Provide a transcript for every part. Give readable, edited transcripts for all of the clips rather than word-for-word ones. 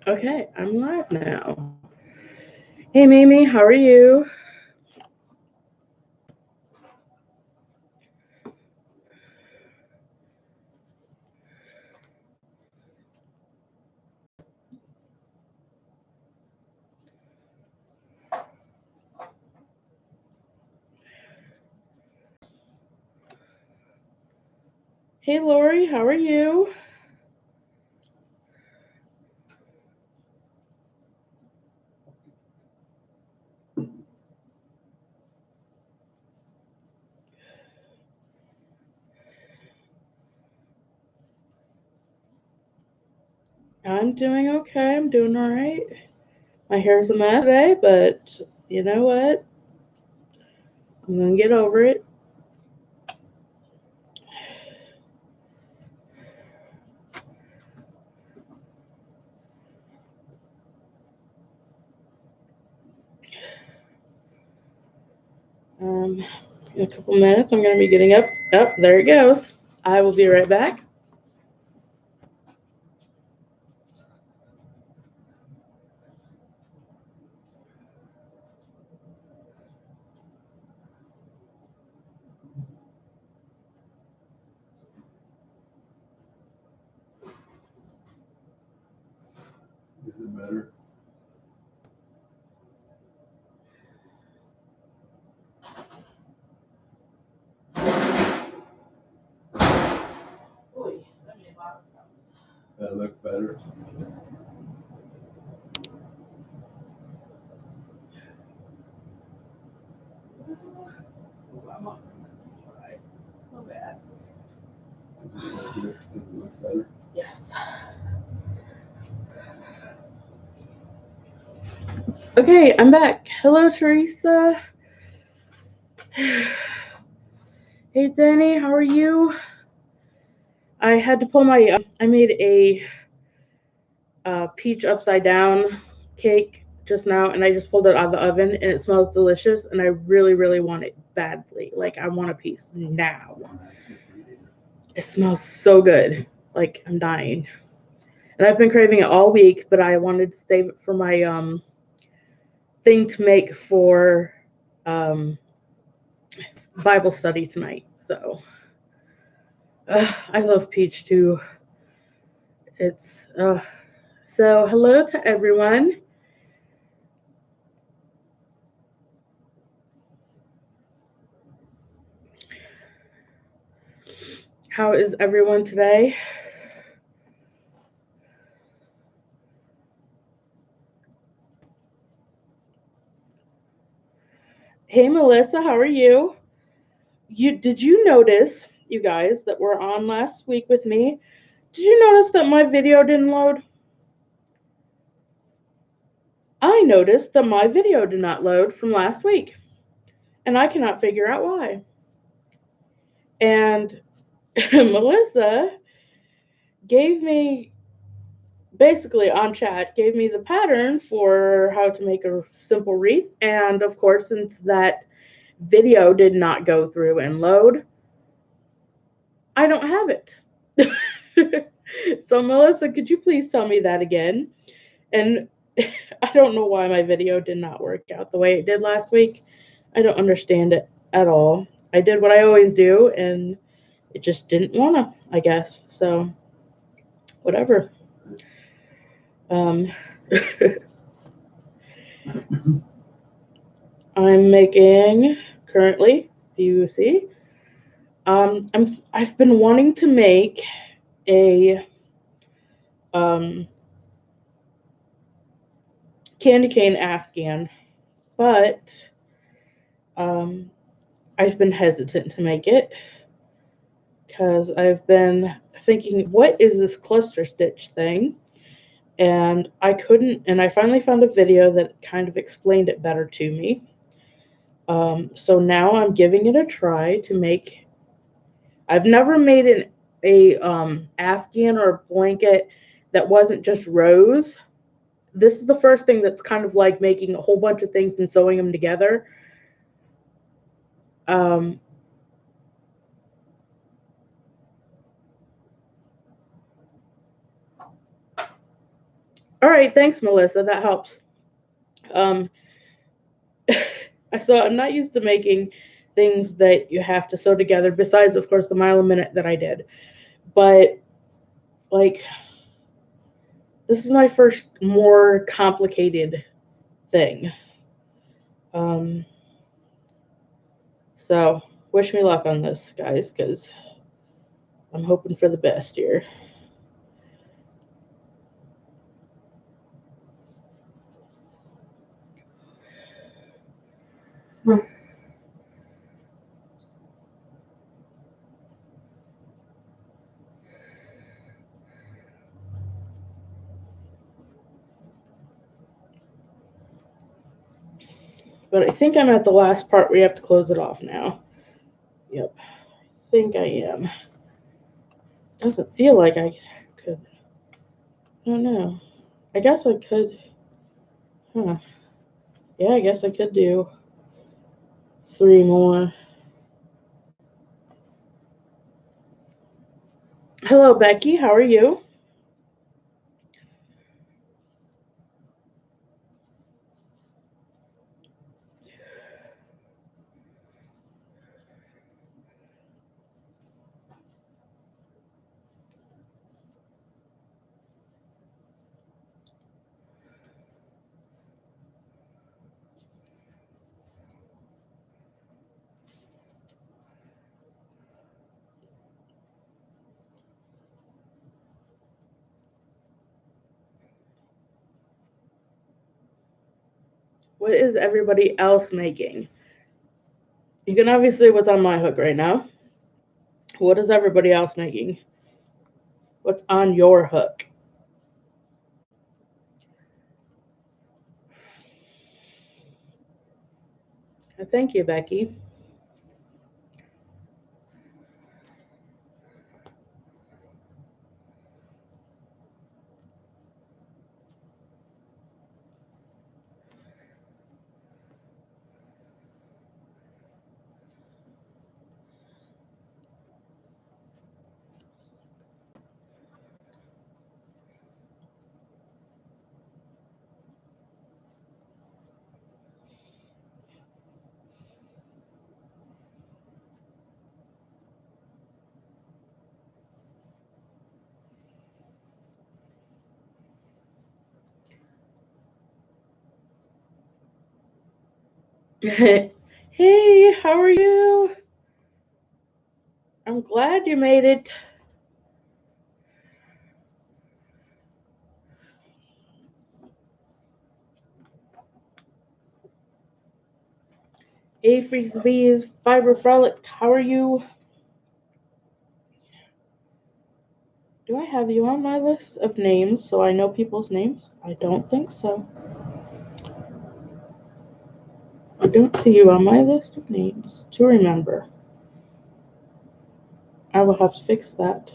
Okay, I'm live now. Hey, Mimi, how are you? Hey, Lori, how are you? I'm doing okay. I'm doing all right. My hair's a mess today, but you know what? I'm going to get over it. In a couple minutes, I'm going to be getting up. Oh, there it goes. I will be right back. Is it better? That look better. So bad. Does it look better? Yes. Okay, I'm back. Hello, Teresa. Hey, Danny, how are you? I had to pull my. I made a peach upside down cake just now, and I just pulled it out of the oven, and it smells delicious, and I really, really want it badly. Like, I want a piece now. It smells so good. Like, I'm dying. And I've been craving it all week, but I wanted to save it for my thing to make for um, Bible study tonight. So, I love peach too. It's so hello to everyone. How is everyone today? Hey Melissa, how are you? Did you notice, you guys, that were on last week with me? Did you notice that my video didn't load? I noticed that my video did not load from last week, and I cannot figure out why. And Melissa gave me, basically on chat, gave me the pattern for how to make a simple wreath. And of course, since that video did not go through and load, I don't have it. So, Melissa, could you please tell me that again? And I don't know why my video did not work out the way it did last week. I don't understand it at all. I did what I always do, and it just didn't want to, I guess. So, whatever. Um, I'm making currently, you see, I've been wanting to make a um, candy cane Afghan, but um, I've been hesitant to make it because I've been thinking, what is this cluster stitch thing? And I couldn't, and I finally found a video that kind of explained it better to me. So now I'm giving it a try to make. I've never made a Afghan or a blanket that wasn't just rows. This is the first thing that's kind of like making a whole bunch of things and sewing them together. Um, All right, thanks, Melissa. That helps. Um, so I'm not used to making things that you have to sew together, besides, of course, the mile a minute that I did. But, like, this is my first more complicated thing. So wish me luck on this, guys, because I'm hoping for the best here. But I think I'm at the last part where you have to close it off now. Yep, I think I am. Doesn't feel like I could. I don't know. I guess I could. Huh. Yeah, I guess I could do 3 more. Hello, Becky. How are you? What is everybody else making? You can obviously what's on my hook right now. What is everybody else making? What's on your hook? Thank you, Becky. Hey, how are you? I'm glad you made it. Hey, Freaks the Bees, Fiber Frolic, how are you? Do I have you on my list of names so I know people's names? I don't think so. I don't see you on my list of names to remember. I will have to fix that.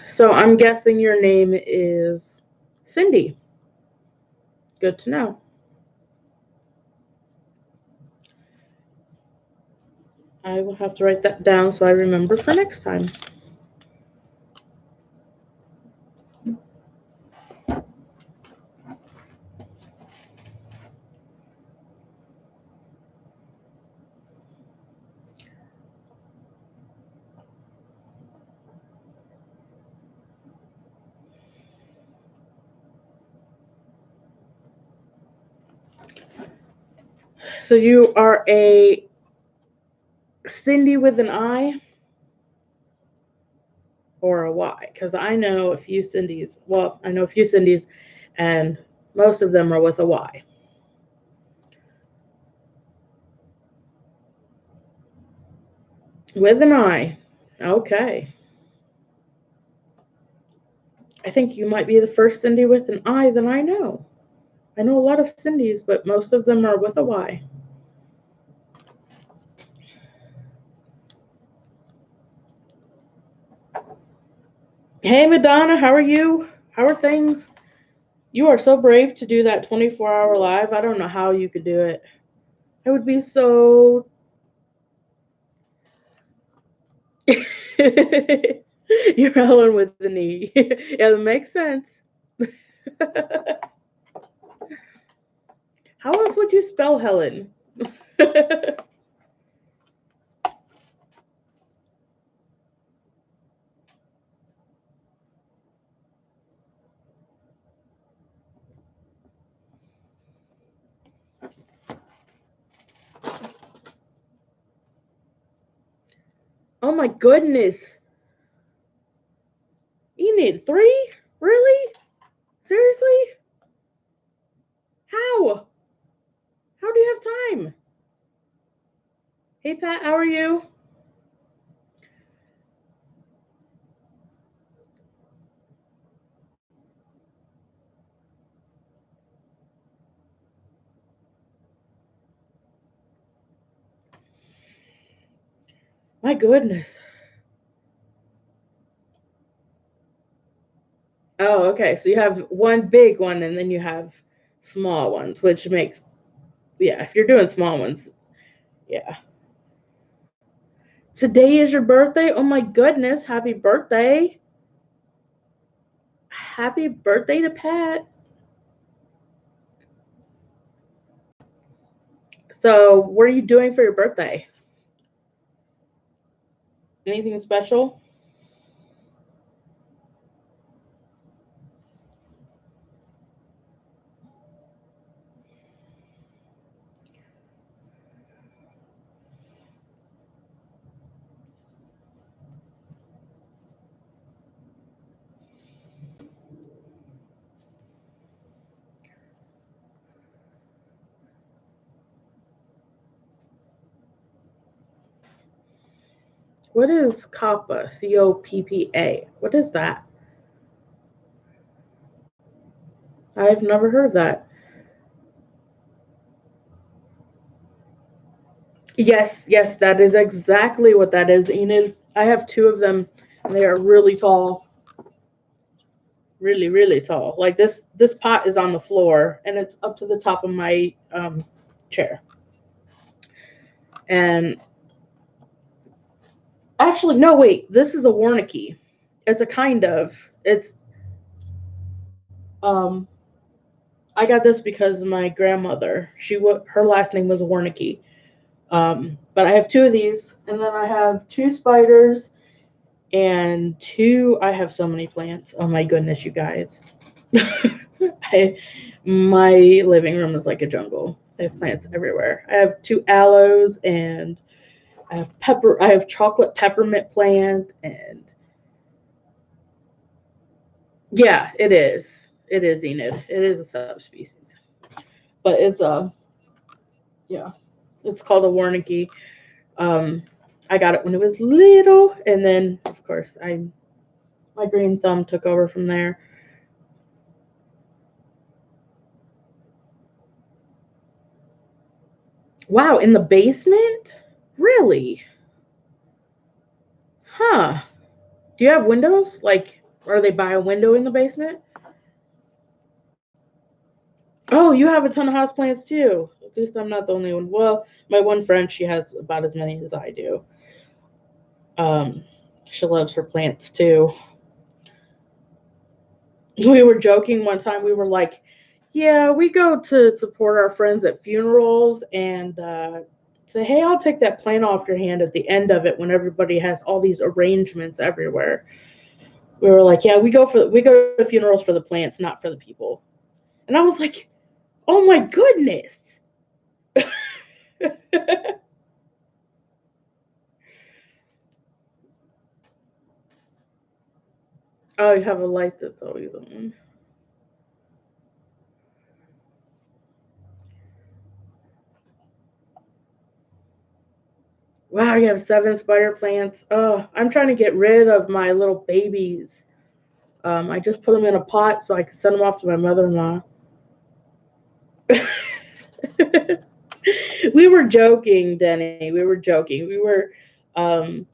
So I'm guessing your name is Cindy. Good to know. I will have to write that down so I remember for next time. So you are a Cindy with an I or a Y? Because I know a few Cindys. Well, I know a few Cindys, and most of them are with a Y. With an I. Okay. I think you might be the first Cindy with an I that I know. I know a lot of Cindys, but most of them are with a Y. Hey, Madonna, how are you? How are things? You are so brave to do that 24-hour live. I don't know how you could do it. I would be so You're Helen with the knee. Yeah, that makes sense. How else would you spell Helen? Oh my goodness. You need 3? Really? Seriously? How? How do you have time? Hey Pat, how are you? My goodness. Oh, okay. So you have one big one and then you have small ones, which makes, yeah, if you're doing small ones, yeah. Today is your birthday? Oh my goodness. Happy birthday. Happy birthday to Pat. So, what are you doing for your birthday? Anything special? What is COPPA? COPPA. What is that? I've never heard of that. Yes, yes, that is exactly what that is, Enid. I have 2 of them, and they are really tall. Really, really tall. Like this pot is on the floor, and it's up to the top of my chair. And actually, no, wait. This is a Warnicki. It's a kind of. It's um. I got this because my grandmother. Her last name was Warnicki. But I have 2 of these, and then I have 2 spiders and 2. I have so many plants. Oh my goodness, you guys! My living room is like a jungle. I have plants everywhere. I have 2 aloes, and I have pepper. I have chocolate peppermint plant, and yeah, it is. It is Enid. It is a subspecies, but it's a yeah. It's called a Warnicki. Um, I got it when it was little, and then of course my green thumb took over from there. Wow, in the basement? Really? Huh. Do you have windows? Like, are they by a window in the basement? Oh, you have a ton of houseplants too. At least I'm not the only one. Well, my one friend, she has about as many as I do. Um, she loves her plants too. We were joking one time. We were like, "Yeah, we go to support our friends at funerals and say, hey, I'll take that plant off your hand at the end of it when everybody has all these arrangements everywhere." We were like, "Yeah, we go to funerals for the plants, not for the people." And I was like, "Oh my goodness." Oh, you have a light that's always on. Wow, you have 7 spider plants. Oh, I'm trying to get rid of my little babies. I just put them in a pot so I can send them off to my mother-in-law. We were joking, Denny. We were joking. Um,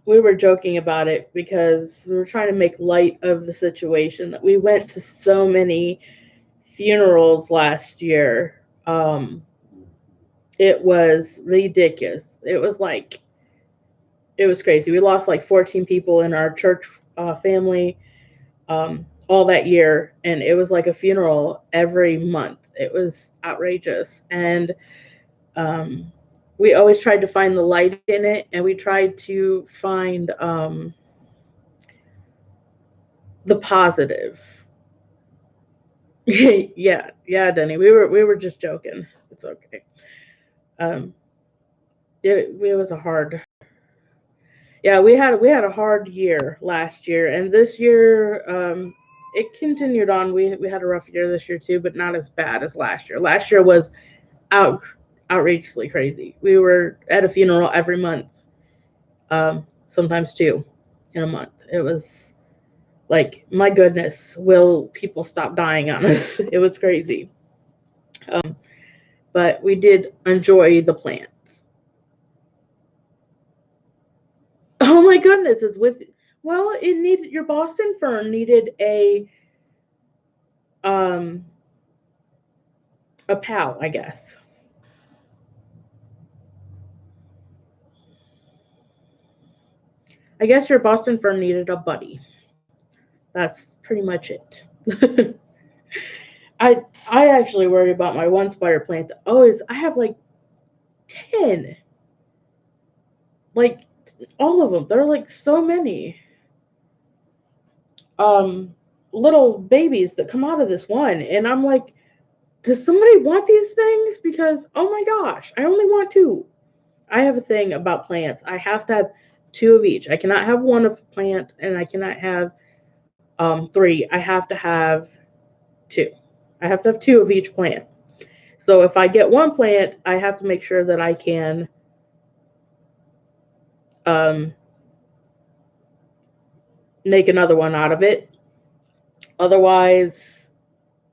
we were joking about it because we were trying to make light of the situation that we went to so many funerals last year. It was ridiculous. It was like it was crazy. We lost like 14 people in our church family all that year, and it was like a funeral every month. It was outrageous, and um, we always tried to find the light in it, and we tried to find the positive. Yeah, yeah, Denny. We were just joking. It's okay. Um, it was a hard. Yeah, we had a hard year last year, and this year it continued on. We had a rough year this year too, but not as bad as last year. Last year was out outrageously crazy. We were at a funeral every month, sometimes two in a month. It was like, my goodness, will people stop dying on us? It was crazy. Um, but we did enjoy the plants. Oh my goodness, it's with well, it needed your Boston fern needed um a pal, I guess. I guess your Boston fern needed a buddy. That's pretty much it. I actually worry about my one spider plant. Always, I have like 10, like all of them. There are like so many um little babies that come out of this one, and I'm like, does somebody want these things? Because oh my gosh, I only want two. I have a thing about plants. I have to have two of each. I cannot have one of plant, and I cannot have three. I have to have two. I have to have two of each plant. So if I get one plant, I have to make sure that I can um, make another one out of it. Otherwise,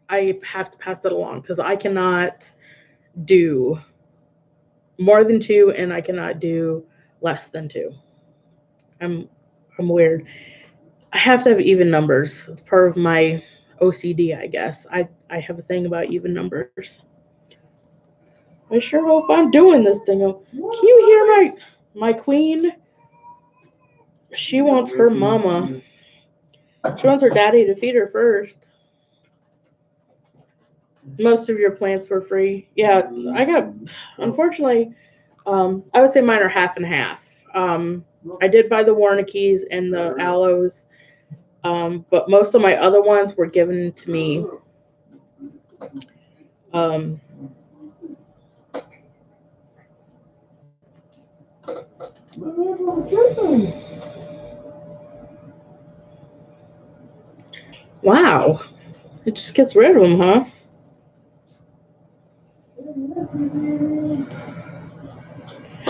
I have to pass it along because I cannot do more than two, and I cannot do less than two. I'm I'm weird. I have to have even numbers. It's part of my OCD, I guess. I have a thing about even numbers. I sure hope I'm doing this thing. Can you hear my queen? She wants her mama. She wants her daddy to feed her first. Most of your plants were free. Yeah, I got. Unfortunately, I would say mine are half and half. I did buy the Warnickies and the aloes, but most of my other ones were given to me. Um, wow, it just gets rid of them, huh?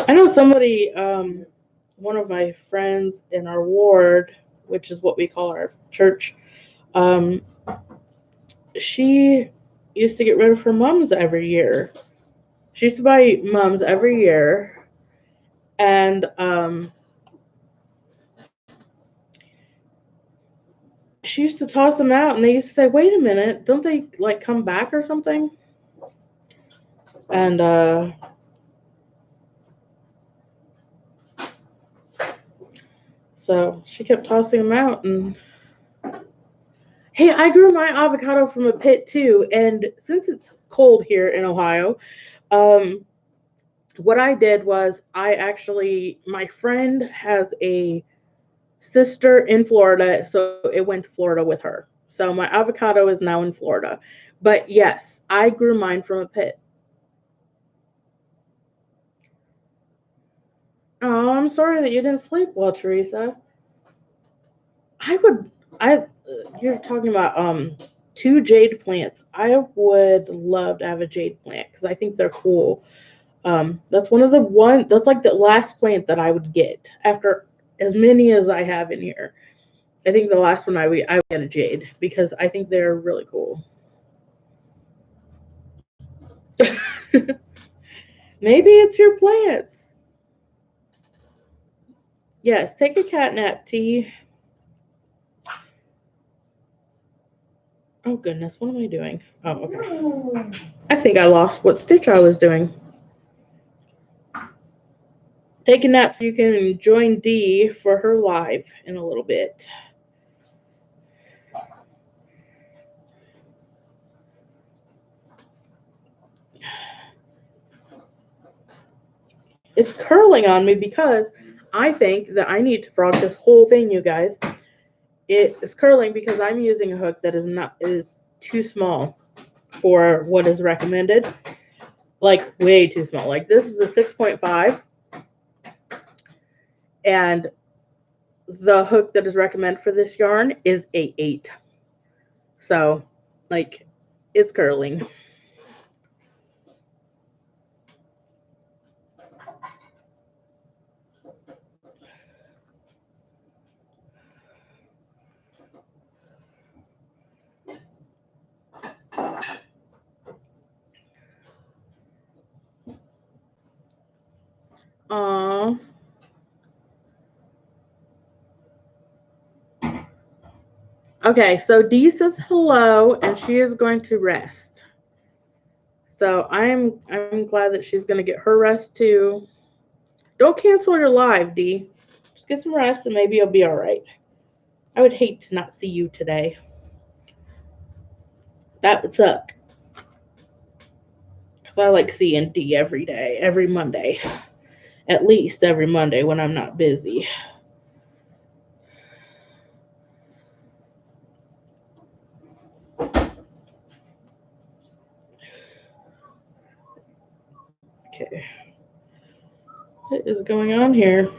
I know somebody, one of my friends in our ward, which is what we call our church, um, she used to get rid of her mums every year. She used to buy mums every year, and she used to toss them out, and they used to say, "Wait a minute, don't they like come back or something?" And so she kept tossing them out, and hey, I grew my avocado from a pit too, and since it's cold here in Ohio, um, what I did was my friend has a sister in Florida, so it went to Florida with her. So my avocado is now in Florida. But yes, I grew mine from a pit. Oh, I'm sorry that you didn't sleep well, Teresa. I would I You're talking about two jade plants. I would love to have a jade plant because I think they're cool. That's like the last plant that I would get after as many as I have in here. I think the last one I would get a jade because I think they're really cool. Maybe it's your plants. Yes, take a cat nap, T. Oh goodness, what am I doing? Oh, okay. I think I lost what stitch I was doing. take a nap so you can join Dee for her live in a little bit. It's curling on me because I think that I need to frog this whole thing, you guys. It is curling because I'm using a hook that is too small for what is recommended. Like way too small. Like this is a 6.5, and the hook that is recommended for this yarn is a 8. So, like, it's curling. Aww. Okay, so Dee says hello, and she is going to rest. So I'm glad that she's going to get her rest too. Don't cancel your live, Dee. Just get some rest, and maybe you'll be all right. I would hate to not see you today. That would suck. Because I like seeing Dee every day, every Monday. At least every Monday when I'm not busy. Okay. What is going on here?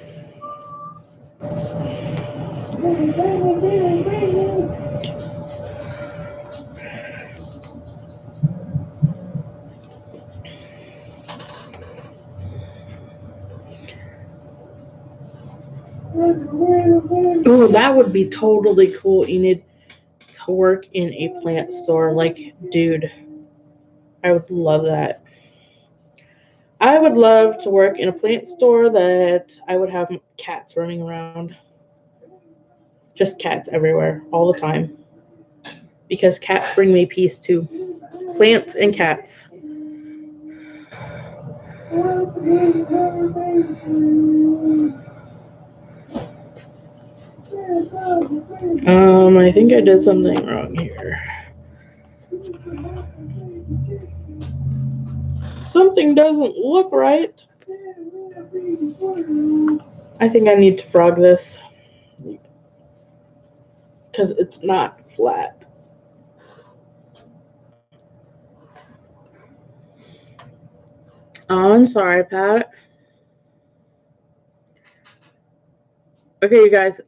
Oh, that would be totally cool. You need to work in a plant store. Like, dude, I would love that. I would love to work in a plant store that I would have cats running around. Just cats everywhere, all the time. Because cats bring me peace too. Plants and cats. I think I did something wrong here. Something doesn't look right. I think I need to frog this. Because it's not flat. Oh, I'm sorry, Pat. Okay, you guys,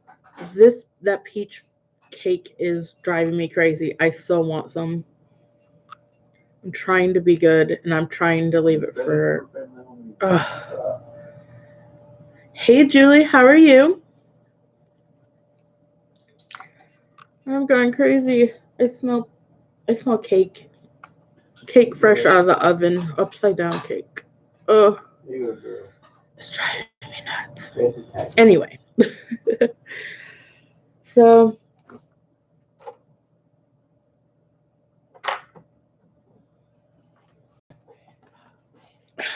that peach cake is driving me crazy. I so want some. I'm trying to be good, and I'm trying to leave it for. Hey, Julie, how are you? I'm going crazy. I smell cake. Cake fresh out of the oven, upside down cake. Ugh. It's driving me nuts. Anyway. So,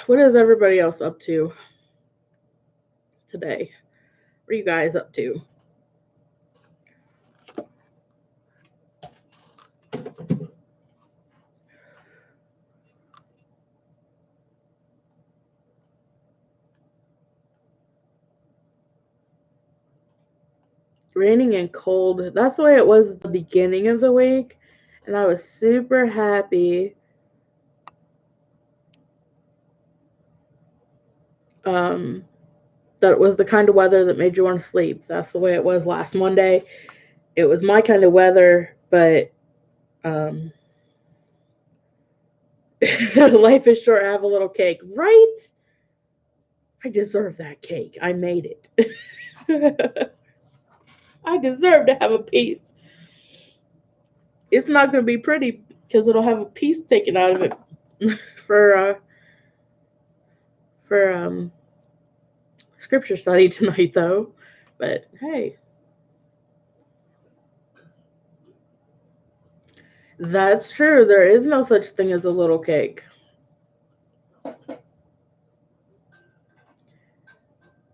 what is everybody else up to today? What are you guys up to? Raining and cold. That's the way it was at the beginning of the week. And I was super happy. That it was the kind of weather that made you want to sleep. That's the way it was last Monday. It was my kind of weather, but life is short. Have a little cake, right? I deserve that cake. I made it. I deserve to have a piece. It's not going to be pretty because it'll have a piece taken out of it for scripture study tonight, though. But hey, that's true. There is no such thing as a little cake.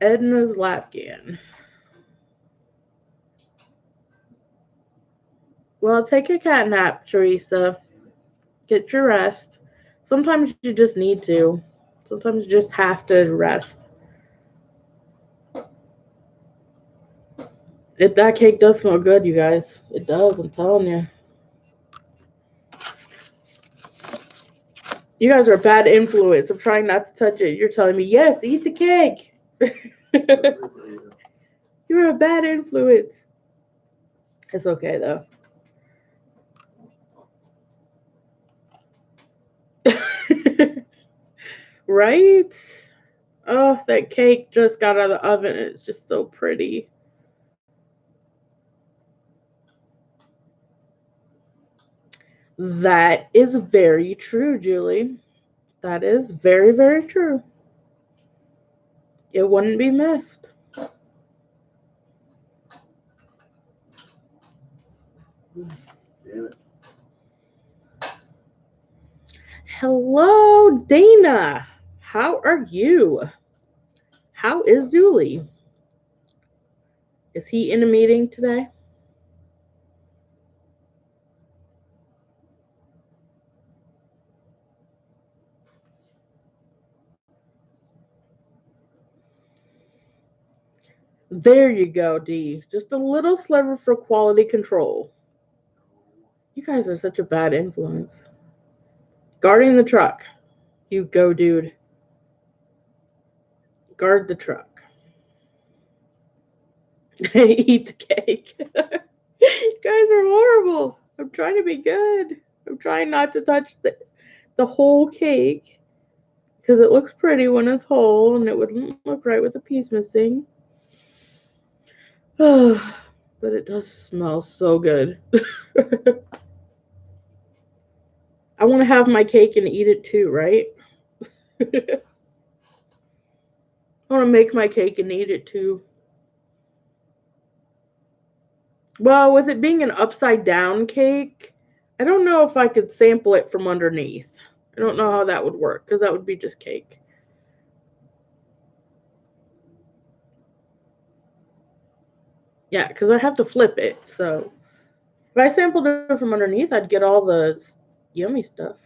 Edna's Lapgan. Well, take a cat nap, Teresa. Get your rest. Sometimes you just need to. Sometimes you just have to rest. That cake does smell good, you guys. It does, I'm telling you. You guys are a bad influence. I'm trying not to touch it. You're telling me, yes, eat the cake. You're a bad influence. It's okay, though. Right? Oh, that cake just got out of the oven. It's just so pretty. That is very true, Julie. That is very, very true. It wouldn't be missed. Damn it. Hello, Dana. How are you? How is Julie? Is he in a meeting today? There you go, D. Just a little sliver for quality control. You guys are such a bad influence. Guarding the truck. You go, dude. Guard the truck. Eat the cake. You guys are horrible. I'm trying to be good. I'm trying not to touch the whole cake because it looks pretty when it's whole and it wouldn't look right with a piece missing. But it does smell so good. I want to have my cake and eat it too, right? I want to make my cake and eat it too. Well, with it being an upside down cake, I don't know if I could sample it from underneath. I don't know how that would work because that would be just cake. Yeah, because I have to flip it. So if I sampled it from underneath, I'd get all the yummy stuff.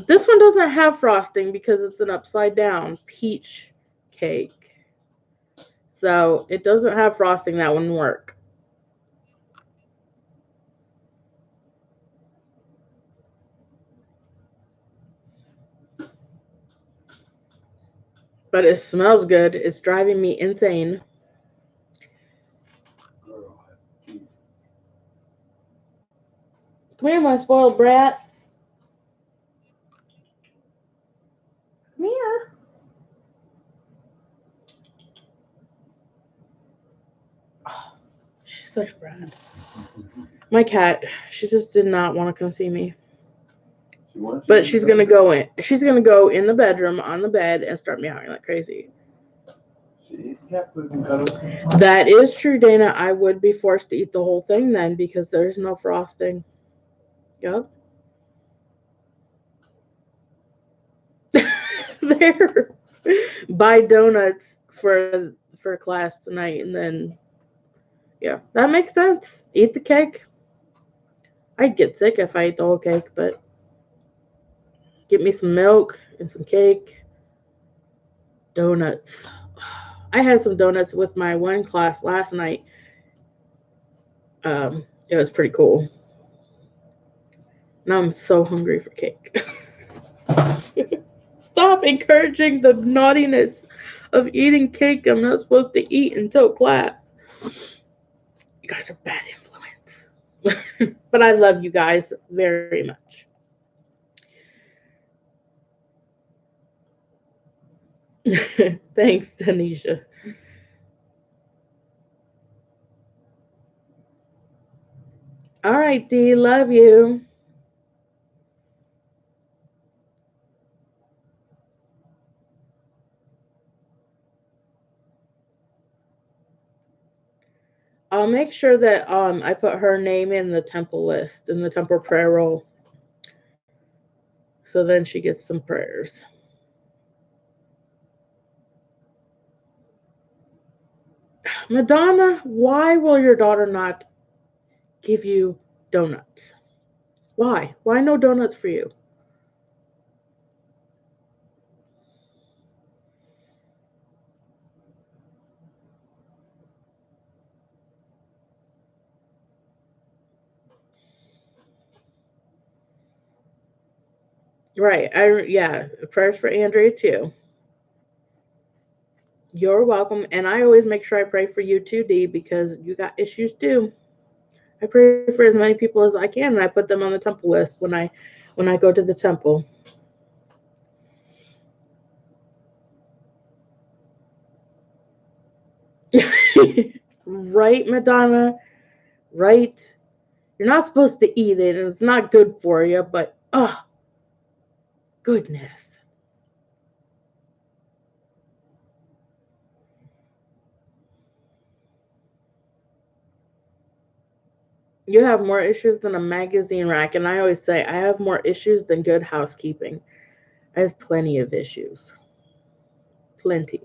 This one doesn't have frosting because it's an upside down peach cake. So it doesn't have frosting. That wouldn't work. But it smells good. It's driving me insane. Come here, my spoiled brat. Come here. Oh, she's such a brat. My cat, she just did not want to come see me. But she's gonna go in. She's gonna go in the bedroom on the bed and start meowing like crazy. That is true, Dana. I would be forced to eat the whole thing then because there's no frosting. Yep. There. Buy donuts for class tonight and then yeah, that makes sense. Eat the cake. I'd get sick if I ate the whole cake, but get me some milk and some cake. Donuts. I had some donuts with my one class last night. It was pretty cool. Now I'm so hungry for cake. Stop encouraging the naughtiness of eating cake I'm not supposed to eat until class. You guys are bad influence. But I love you guys very much. Thanks, Tanisha. All right, D, love you. I'll make sure that I put her name in the temple list, in the temple prayer roll. So then she gets some prayers. Madonna, why will your daughter not give you donuts? Why? Why no donuts for you? Right. Yeah, prayers for Andrea too. You're welcome. And I always make sure I pray for you too, Dee, because you got issues too. I pray for as many people as I can, and I put them on the temple list when I go to the temple. Right, Madonna? Right? You're not supposed to eat it, and it's not good for you, but oh, goodness. You have more issues than a magazine rack, and I always say I have more issues than good housekeeping. I have plenty of issues. Plenty.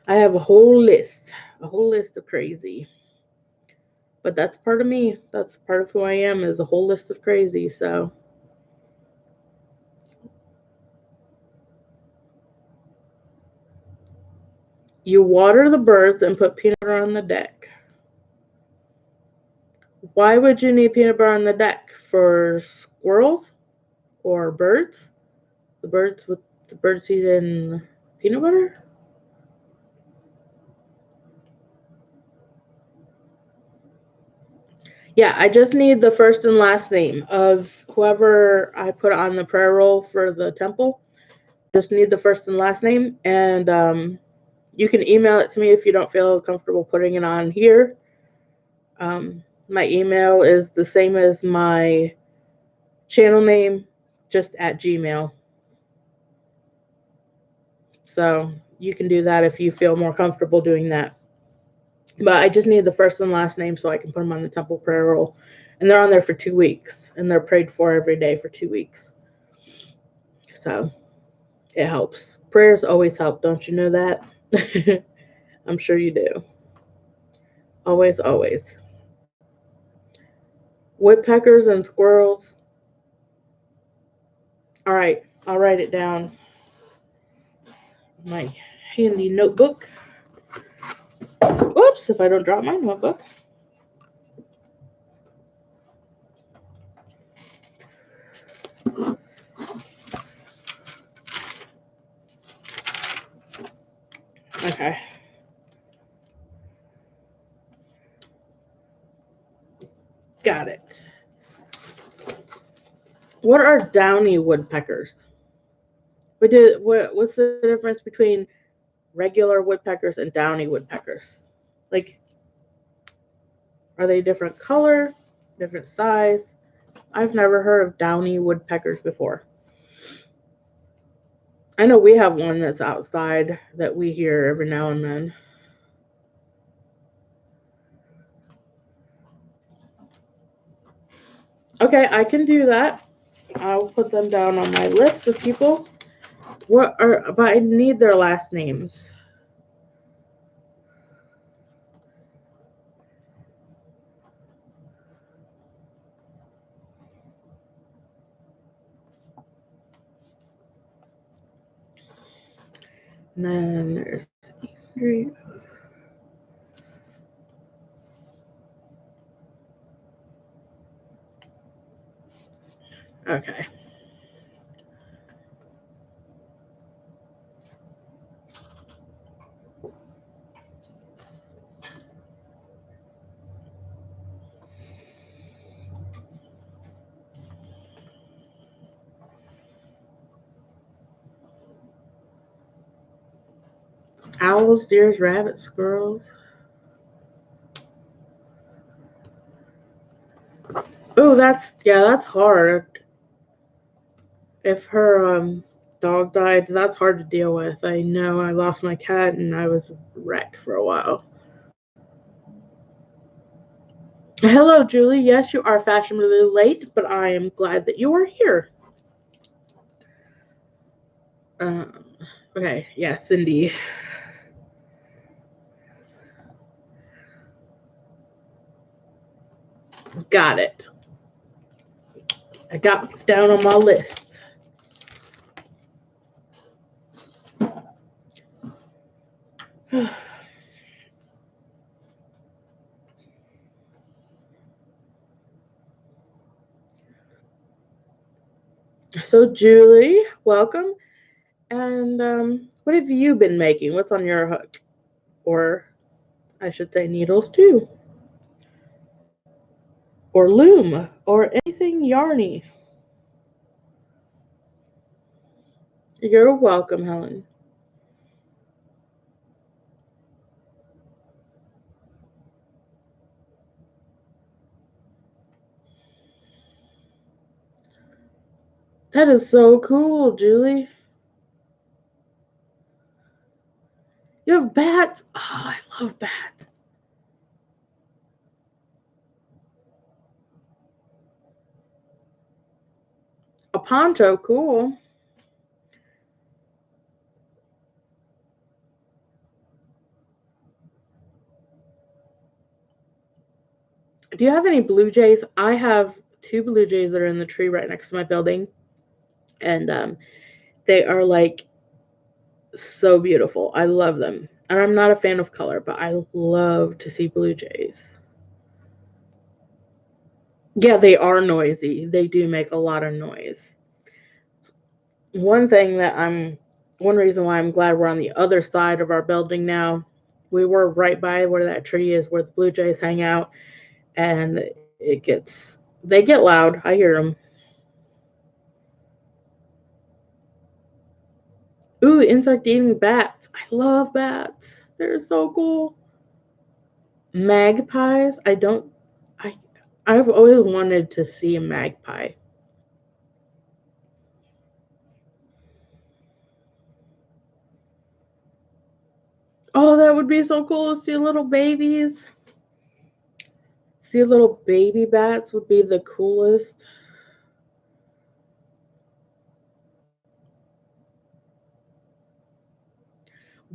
I have a whole list of crazy. But that's part of me. That's part of who I am, is a whole list of crazy. So you water the birds and put peanut butter on the deck. Why would you need peanut butter on the deck? For squirrels or birds? The birds eating peanut butter? Yeah, I just need the first and last name of whoever I put on the prayer roll for the temple. Just need the first and last name, and you can email it to me if you don't feel comfortable putting it on here. My email is the same as my channel name, just at Gmail. So you can do that if you feel more comfortable doing that. But I just need the first and last name so I can put them on the temple prayer roll. And they're on there for 2 weeks, and they're prayed for every day for 2 weeks. So it helps. Prayers always help. Don't you know that? I'm sure you do. Always, always. Woodpeckers and squirrels. All right, I'll write it down. My handy notebook. Whoops, if I don't drop my notebook. Okay. Got it. What are downy woodpeckers? What's the difference between regular woodpeckers and downy woodpeckers? Like, are they different color, different size? I've never heard of downy woodpeckers before. I know we have one that's outside that we hear every now and then. Okay, I can do that. I'll put them down on my list of people. But I need their last names. And then there's Andrew. Okay. Owls, deers, rabbits, squirrels. Oh, that's hard. if her dog died, that's hard to deal with. I know I lost my cat and I was wrecked for a while. Hello, Julie. Yes, you are fashionably late, but I am glad that you are here. Okay, yeah, Cindy. Got it. I got down on my list. So, Julie, welcome. And what have you been making? What's on your hook? Or I should say needles too. Or loom. Or anything yarny. You're welcome, Helen. That is so cool, Julie. You have bats? Oh, I love bats. A poncho, cool. Do you have any blue jays? I have two blue jays that are in the tree right next to my building. And they are like so beautiful. I love them. And I'm not a fan of color, but I love to see blue jays. Yeah, they are noisy. They do make a lot of noise. One thing that one reason why I'm glad we're on the other side of our building now, we were right by where that tree is where the blue jays hang out, and they get loud. I hear them. Ooh, insect eating bats. I love bats. They're so cool. Magpies. I I've always wanted to see a magpie. Oh, that would be so cool to see little babies. See little baby bats would be the coolest.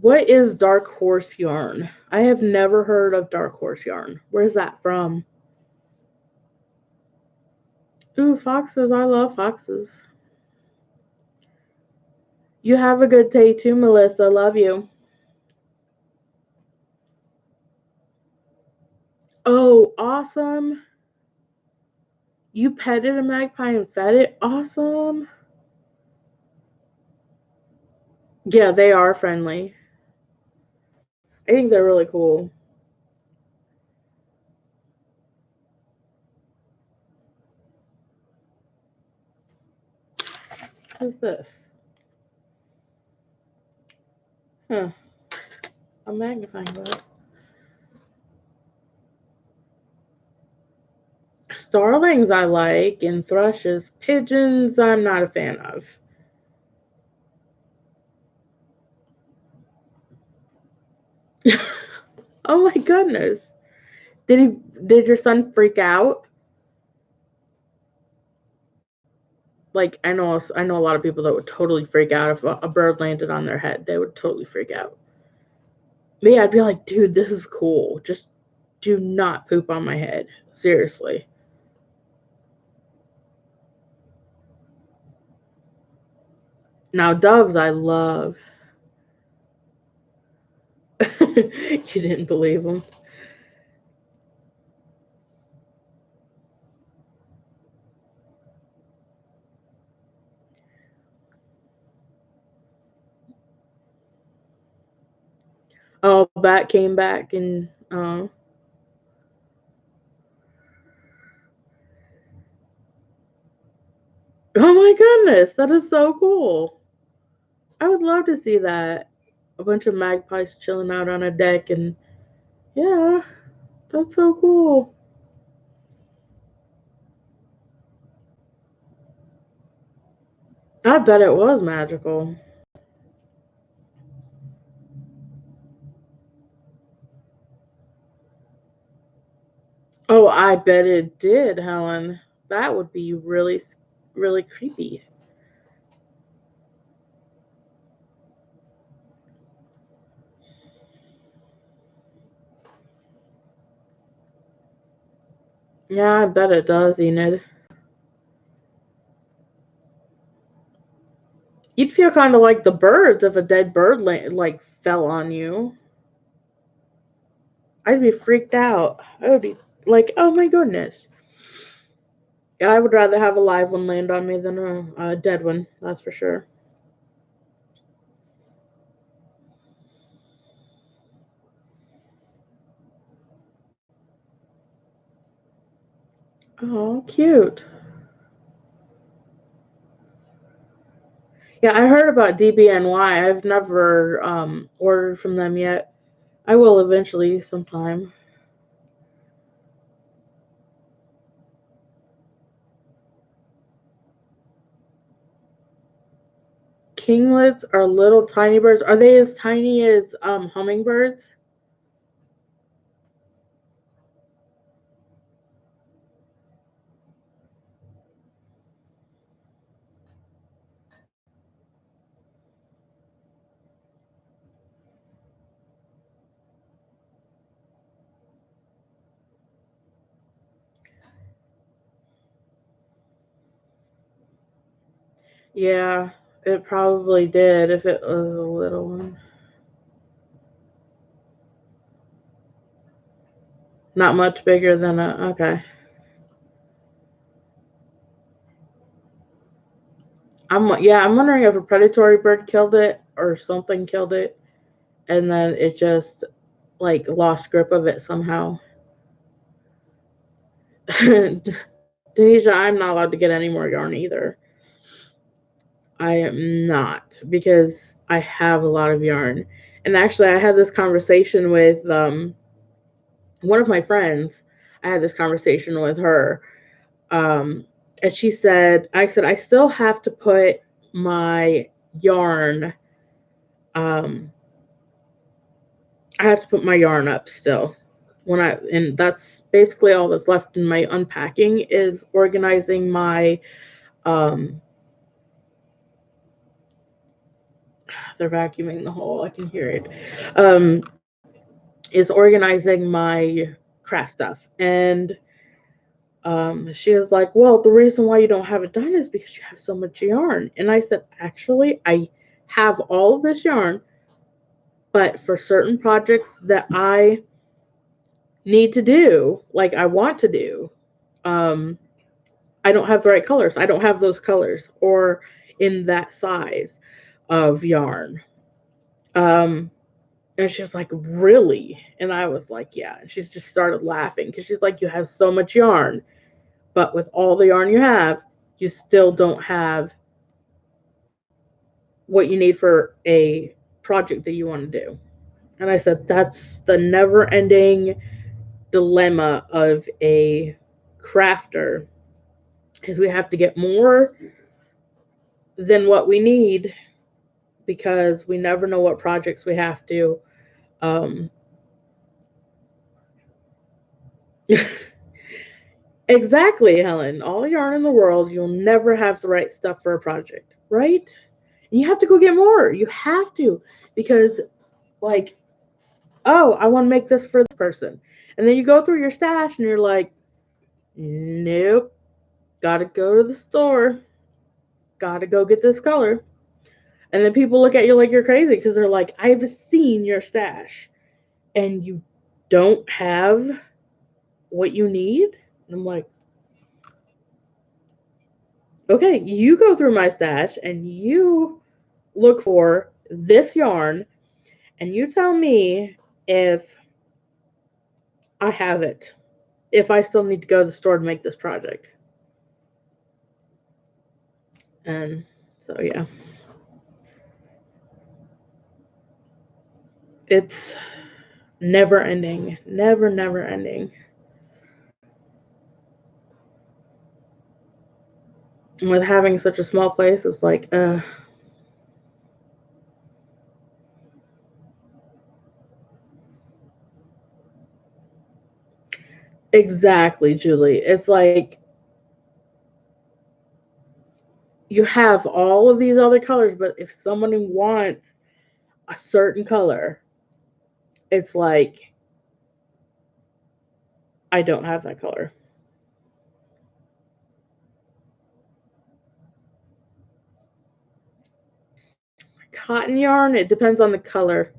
What is dark horse yarn? I have never heard of dark horse yarn. Where's that from? Ooh, foxes. I love foxes. You have a good day too, Melissa. Love you. Oh, awesome. You petted a magpie and fed it? Awesome. Yeah, they are friendly. I think they're really cool. What's this? Huh. A magnifying glass. Starlings I like, and thrushes. Pigeons I'm not a fan of. Oh my goodness. Did your son freak out? Like I know a lot of people that would totally freak out if a bird landed on their head. They would totally freak out. Me, I'd be like, dude, this is cool. Just do not poop on my head. Seriously. Now doves I love. You didn't believe them. Oh, bat came back and oh my goodness, that is so cool. I would love to see that. A bunch of magpies chilling out on a deck, and yeah, that's so cool. I bet it was magical. Oh, I bet it did, Helen. That would be really creepy. Yeah, I bet it does, Enid. You'd feel kind of like the birds if a dead bird like fell on you. I'd be freaked out. I would be like, oh my goodness. Yeah, I would rather have a live one land on me than a dead one. That's for sure. Oh, cute. Yeah, I heard about DBNY. I've never ordered from them yet. I will eventually sometime. Kinglets are little tiny birds. Are they as tiny as hummingbirds? Yeah, it probably did if it was a little one. Not much bigger than a. Okay. I'm wondering if a predatory bird killed it or something killed it, and then it just like lost grip of it somehow. Denisha, I'm not allowed to get any more yarn either. I am not because I have a lot of yarn. And actually, I had this conversation with one of my friends. I had this conversation with her, um, and I said, I still have to put my yarn. Um, I have to put my yarn up still. And that's basically all that's left in my unpacking is organizing my um they're vacuuming the hole, I can hear it. Um is organizing my craft stuff. And she was like, well, the reason why you don't have it done is because you have so much yarn. And I said, actually, I have all of this yarn, but for certain projects that I need to do, like I want to do, um, I don't have the right colors. I don't have those colors or in that size of yarn. Um, and she's like, really? And I was like, yeah. And she's just started laughing because she's like, you have so much yarn, but with all the yarn you have, you still don't have what you need for a project that you want to do. And I said, that's the never ending dilemma of a crafter is we have to get more than what we need because we never know what projects we have to um, exactly, Helen. All the yarn in the world, you'll never have the right stuff for a project, right? And you have to go get more. You have to because like, oh, I want to make this for this person. And then you go through your stash and you're like, nope, gotta go to the store, gotta go get this color. And then people look at you like you're crazy because they're like, I've seen your stash and you don't have what you need. And I'm like, okay, you go through my stash and you look for this yarn and you tell me if I have it, if I still need to go to the store to make this project. And so, yeah, it's never ending, never ending. And with having such a small place, it's like, exactly, Julie. It's like you have all of these other colors, but if someone wants a certain color, it's like, I don't have that color. Cotton yarn, it depends on the color.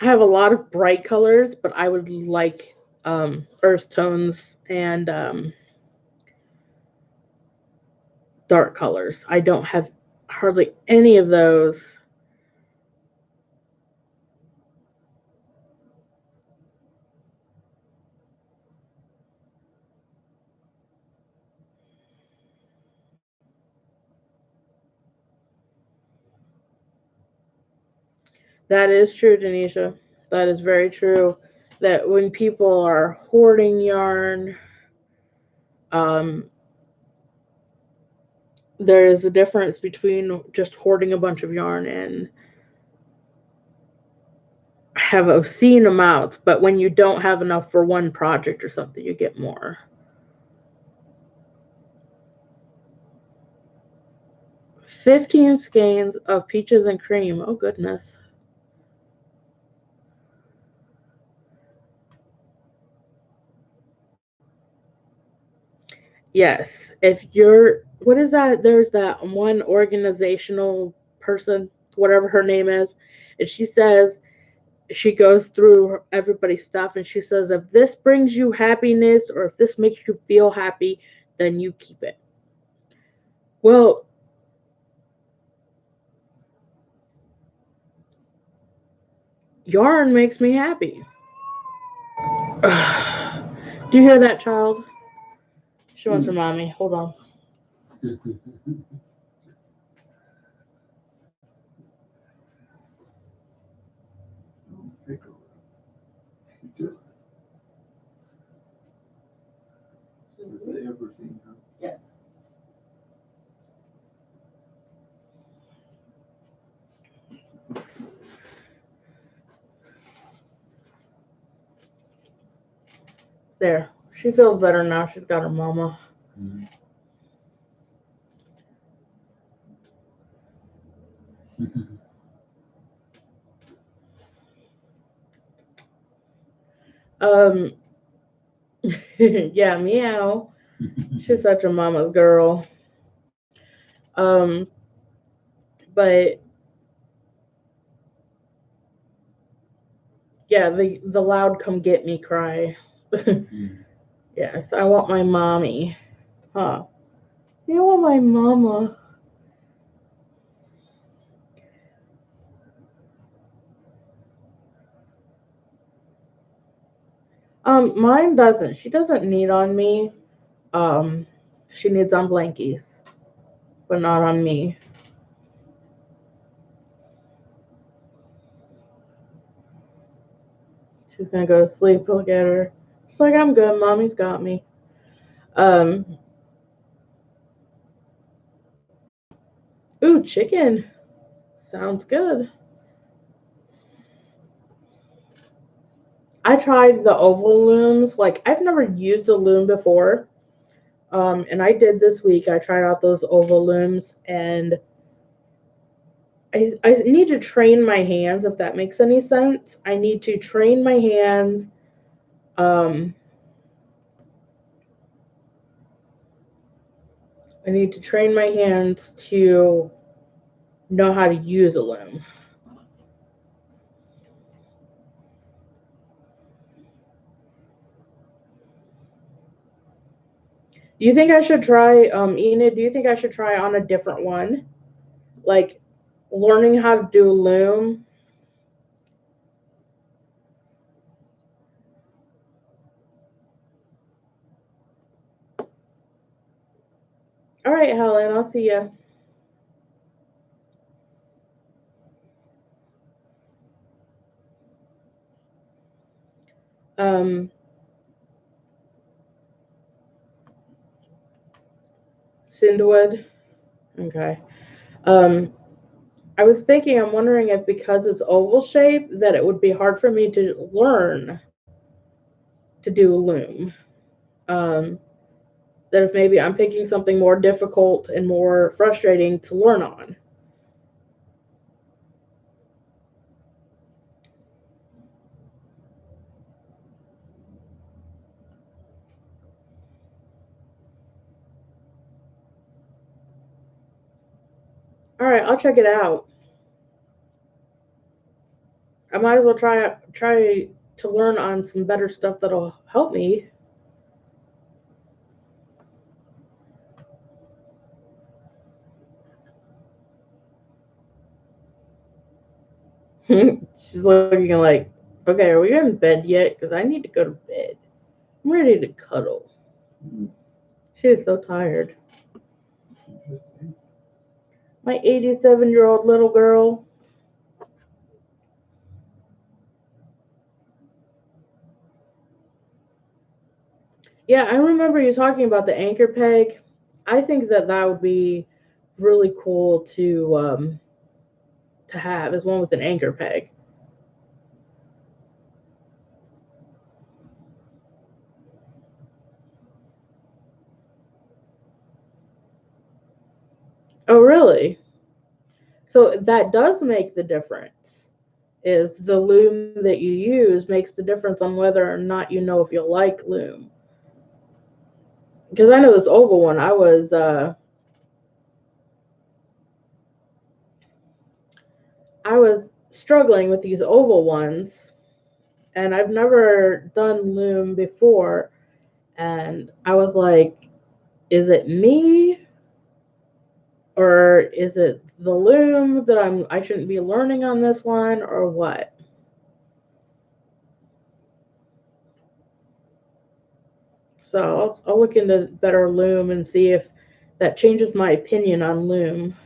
I have a lot of bright colors, but I would like earth tones and dark colors. I don't have hardly any of those. That is true, Denisha. That is very true. That when people are hoarding yarn, um, there is a difference between just hoarding a bunch of yarn and have obscene amounts, but when you don't have enough for one project or something, you get more. 15 skeins of peaches and cream. Oh, goodness. Yes. If you're, what is that? There's that one organizational person, whatever her name is, and she says, she goes through everybody's stuff and she says, if this brings you happiness or if this makes you feel happy, then you keep it. Well, yarn makes me happy. Do you hear that, child? She wants her mommy. Hold on. Yes. There. She feels better now. She's got her mama. Mhm. Um, yeah, meow. She's such a mama's girl. Um, but yeah, the loud "come get me" cry. Yes, I want my mommy. Huh? You want my mama? Mine doesn't. She doesn't need on me. Um, she needs on blankies, but not on me. She's gonna go to sleep. Look at her. She's like, I'm good. Mommy's got me. Um, ooh, chicken. Sounds good. I tried the oval looms. Like, I've never used a loom before. And I did this week. I tried out those oval looms, and I need to train my hands, if that makes any sense. I need to train my hands. Um, I need to train my hands to know how to use a loom. Do you think I should try, Enid, do you think I should try on a different one? Like learning how to do a loom? All right, Helen, I'll see you. Um, Sindwood. Okay. I was thinking, I'm wondering if because it's oval shape, that it would be hard for me to learn to do loom. Um, that if maybe I'm picking something more difficult and more frustrating to learn on. All right, I'll check it out. I might as well try to learn on some better stuff that'll help me. She's looking like, okay, are we in bed yet? Because I need to go to bed. I'm ready to cuddle. She is so tired. My 87-year-old little girl. Yeah, I remember you talking about the anchor peg. I think that would be really cool to have is one with an anchor peg. Oh, really? So that does make the difference. Is the loom that you use makes the difference on whether or not you know if you like loom. Because I know this oval one, I was struggling with these oval ones, and I've never done loom before, and I was like, is it me or is it the loom that I shouldn't be learning on this one or what? So I'll look into better loom and see if that changes my opinion on loom.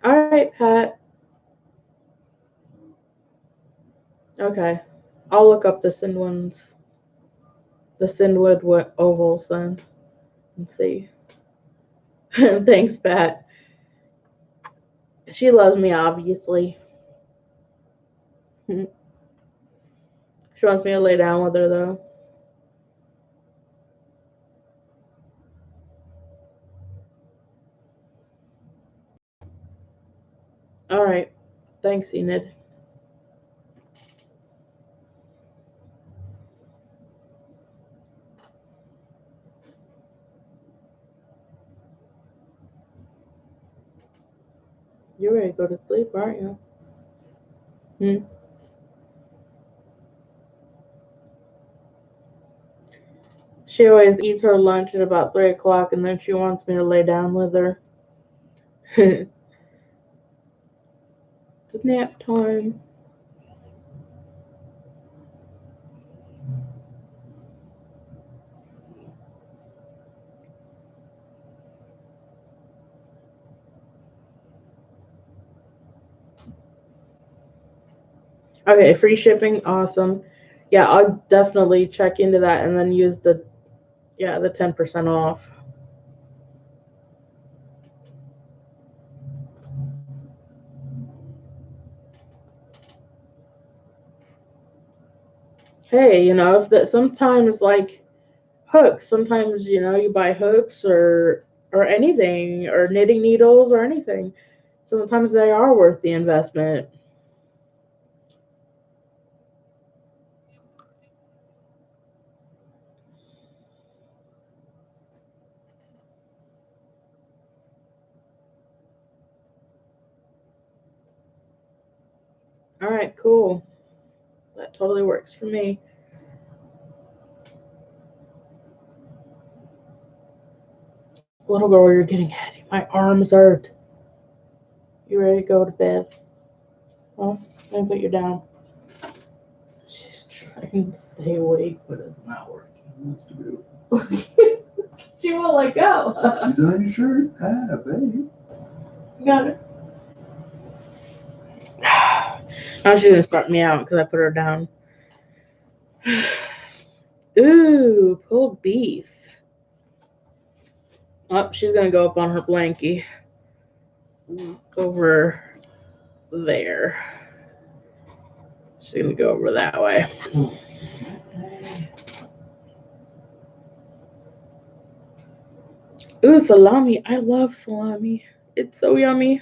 All right, Pat. Okay. I'll look up the Sindwood ovals then and see. Thanks, Pat. She loves me, obviously. She wants me to lay down with her, though. All right. Thanks, Enid. You're ready to go to sleep, aren't you? Hmm. She always eats her lunch at about 3 o'clock, and then she wants me to lay down with her. It's nap time. Okay, free shipping, awesome. Yeah, I'll definitely check into that and then use the 10% off. Hey, if that sometimes like hooks, sometimes you buy hooks or anything or knitting needles or anything. Sometimes they are worth the investment. All right, cool. That totally works for me. Little girl, you're getting heavy. My arms hurt. You ready to go to bed? Well, let me put you down. She's trying to stay awake, but it's not working. What's to do? She won't let go. She's on your shirt. Ah, baby. You got it. Now she's gonna start me out because I put her down. Ooh, pulled beef. Oh, she's gonna go up on her blankie. Over there. She's gonna go over that way. Ooh, salami. I love salami. It's so yummy.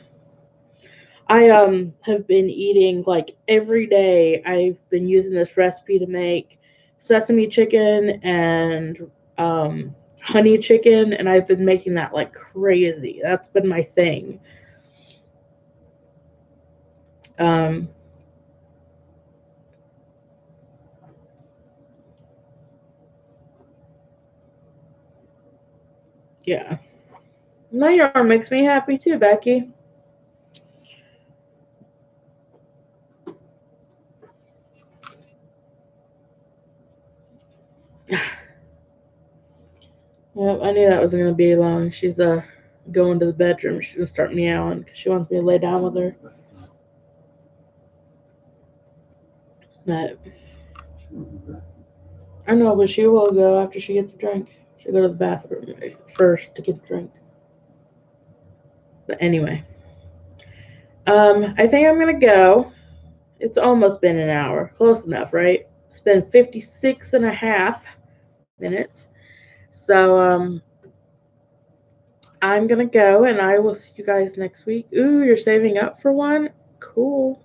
I have been eating like every day. I've been using this recipe to make sesame chicken and honey chicken, and I've been making that like crazy. That's been my thing. Um, yeah. My yarn makes me happy too, Becky. Yep, I knew that wasn't gonna be long. She's going to the bedroom. She's gonna start meowing because she wants me to lay down with her. That I know, but she will go after she gets a drink. She'll go to the bathroom first to get a drink. But anyway, I think I'm gonna go. It's almost been an hour. Close enough, right? It's been 56 and a half minutes. So I'm gonna go and I will see you guys next week. Ooh, you're saving up for one? Cool.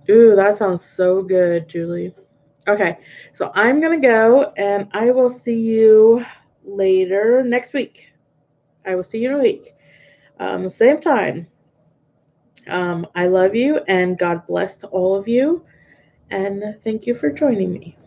Ooh, that sounds so good, Julie. Okay, so I'm gonna go and I will see you later next week. I will see you in a week. Same time. I love you and God bless to all of you. And thank you for joining me.